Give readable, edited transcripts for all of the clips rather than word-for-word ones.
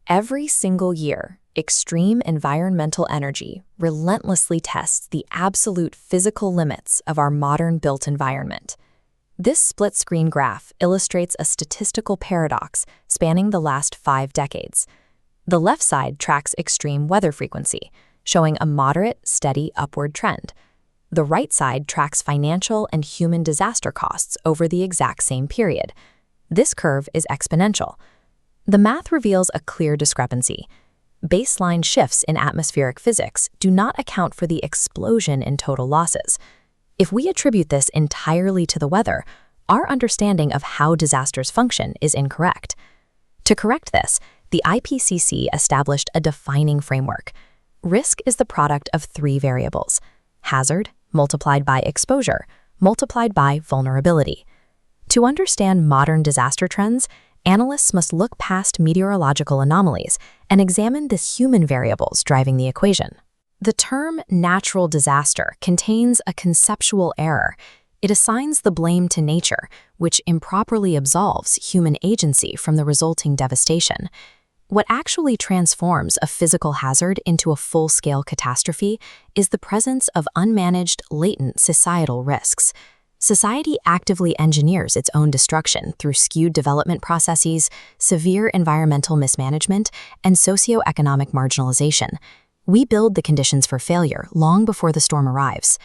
Every single year, extreme environmental energy relentlessly tests the absolute physical limits of our modern built environment. This split-screen graph illustrates a statistical paradox spanning the last 5 decades. The left side tracks extreme weather frequency, showing a moderate, steady upward trend. The right side tracks financial and human disaster costs over the exact same period. This curve is exponential. The math reveals a clear discrepancy. Baseline shifts in atmospheric physics do not account for the explosion in total losses. If we attribute this entirely to the weather, our understanding of how disasters function is incorrect. To correct this, the IPCC established a defining framework. Risk is the product of 3 variables: hazard multiplied by exposure multiplied by vulnerability. To understand modern disaster trends, analysts must look past meteorological anomalies and examine the human variables driving the equation. The term natural disaster contains a conceptual error. It assigns the blame to nature, which improperly absolves human agency from the resulting devastation. What actually transforms a physical hazard into a full-scale catastrophe is the presence of unmanaged, latent societal risks. Society actively engineers its own destruction through skewed development processes, severe environmental mismanagement, and socioeconomic marginalization. We build the conditions for failure long before the storm arrives.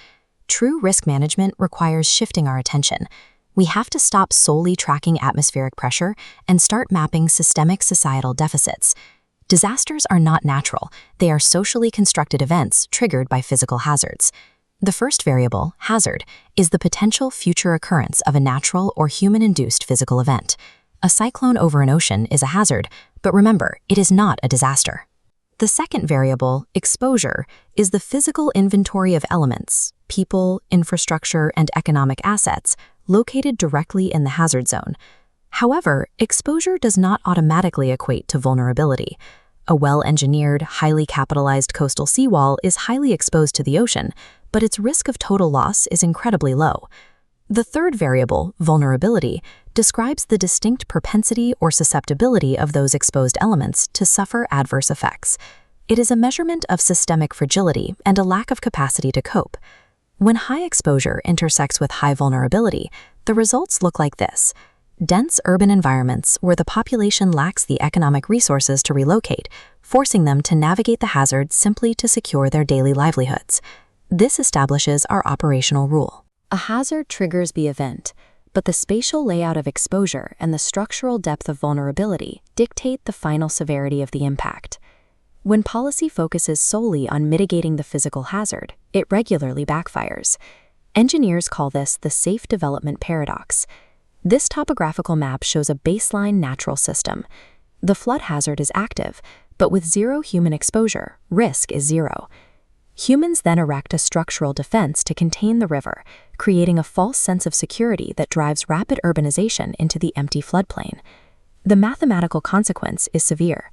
True risk management requires shifting our attention. We have to stop solely tracking atmospheric pressure and start mapping systemic societal deficits. Disasters are not natural. They are socially constructed events triggered by physical hazards. The first variable, hazard, is the potential future occurrence of a natural or human-induced physical event. A cyclone over an ocean is a hazard, but remember, it is not a disaster. The second variable, exposure, is the physical inventory of elements, people, infrastructure, and economic assets located directly in the hazard zone. However, exposure does not automatically equate to vulnerability. A well-engineered, highly capitalized coastal seawall is highly exposed to the ocean, but its risk of total loss is incredibly low. The third variable, vulnerability, describes the distinct propensity or susceptibility of those exposed elements to suffer adverse effects. It is a measurement of systemic fragility and a lack of capacity to cope. When high exposure intersects with high vulnerability, the results look like this: dense urban environments where the population lacks the economic resources to relocate, forcing them to navigate the hazard simply to secure their daily livelihoods. This establishes our operational rule. A hazard triggers the event, but the spatial layout of exposure and the structural depth of vulnerability dictate the final severity of the impact. When policy focuses solely on mitigating the physical hazard, it regularly backfires. Engineers call this the safe development paradox. This topographical map shows a baseline natural system. The flood hazard is active, but with zero human exposure, risk is zero. Humans then erect a structural defense to contain the river, creating a false sense of security that drives rapid urbanization into the empty floodplain. The mathematical consequence is severe.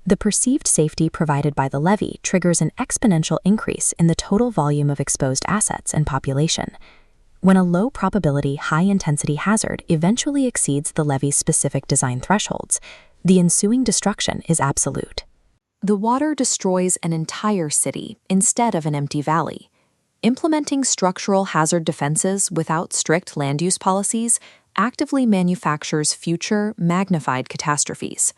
The perceived safety provided by the levee triggers an exponential increase in the total volume of exposed assets and population. When a low-probability, high-intensity hazard eventually exceeds the levee's specific design thresholds, the ensuing destruction is absolute. The water destroys an entire city instead of an empty valley. Implementing structural hazard defenses without strict land use policies actively manufactures future, magnified catastrophes.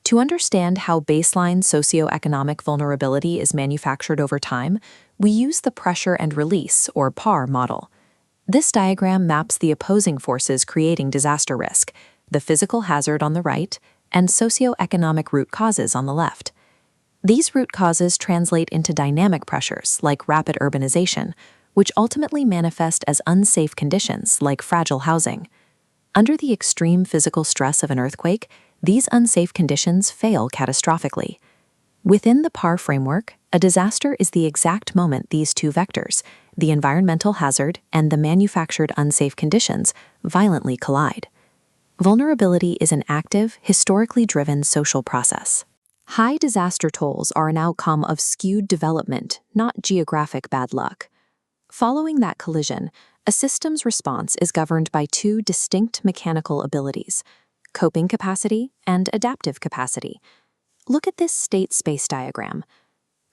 To understand how baseline socioeconomic vulnerability is manufactured over time, we use the pressure and release, or PAR, model. This diagram maps the opposing forces creating disaster risk, the physical hazard on the right, and socioeconomic root causes on the left. These root causes translate into dynamic pressures like rapid urbanization, which ultimately manifest as unsafe conditions like fragile housing. Under the extreme physical stress of an earthquake, these unsafe conditions fail catastrophically. Within the PAR framework, a disaster is the exact moment these two vectors, the environmental hazard and the manufactured unsafe conditions, violently collide. Vulnerability is an active, historically driven social process. High disaster tolls are an outcome of skewed development, not geographic bad luck. Following that collision, a system's response is governed by 2 distinct mechanical abilities: coping capacity and adaptive capacity. Look at this state space diagram.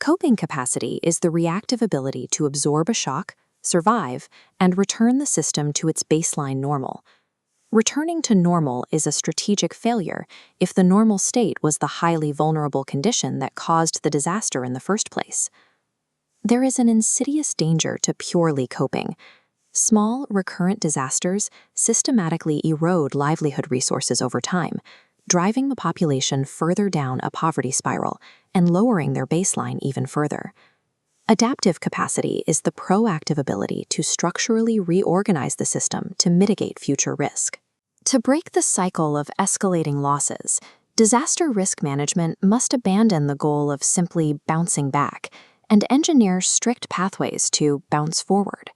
Coping capacity is the reactive ability to absorb a shock, survive, and return the system to its baseline normal. Returning to normal is a strategic failure if the normal state was the highly vulnerable condition that caused the disaster in the first place. There is an insidious danger to purely coping. Small, recurrent disasters systematically erode livelihood resources over time, driving the population further down a poverty spiral and lowering their baseline even further. Adaptive capacity is the proactive ability to structurally reorganize the system to mitigate future risk. To break the cycle of escalating losses, disaster risk management must abandon the goal of simply bouncing back and engineer strict pathways to bounce forward.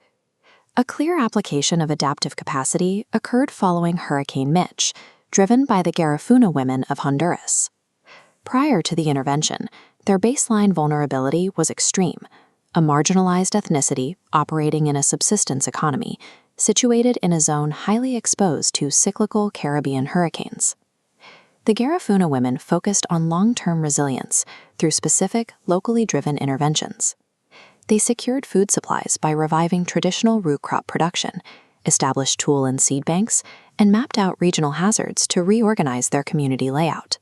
A clear application of adaptive capacity occurred following Hurricane Mitch, driven by the Garifuna women of Honduras. Prior to the intervention, their baseline vulnerability was extreme, a marginalized ethnicity operating in a subsistence economy, situated in a zone highly exposed to cyclical Caribbean hurricanes. The Garifuna women focused on long-term resilience through specific, locally driven interventions. They secured food supplies by reviving traditional root crop production, established tool and seed banks, and mapped out regional hazards to reorganize their community layout.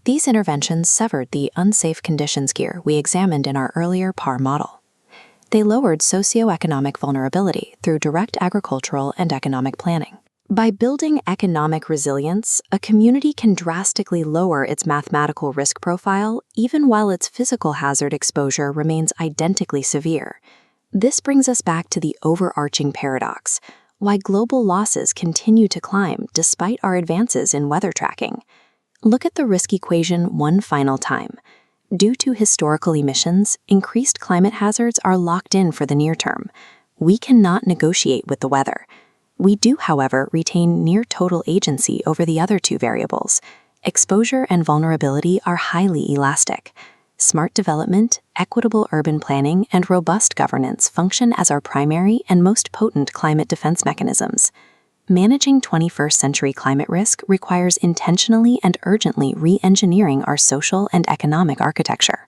These interventions severed the unsafe conditions gear we examined in our earlier PAR model. They lowered socioeconomic vulnerability through direct agricultural and economic planning. By building economic resilience, a community can drastically lower its mathematical risk profile even while its physical hazard exposure remains identically severe. This brings us back to the overarching paradox: why global losses continue to climb despite our advances in weather tracking. Look at the risk equation one final time. Due to historical emissions, increased climate hazards are locked in for the near term. We cannot negotiate with the weather. We do, however, retain near total agency over the other two variables. Exposure and vulnerability are highly elastic. Smart development, equitable urban planning, and robust governance function as our primary and most potent climate defense mechanisms. Managing 21st century climate risk requires intentionally and urgently re-engineering our social and economic architecture.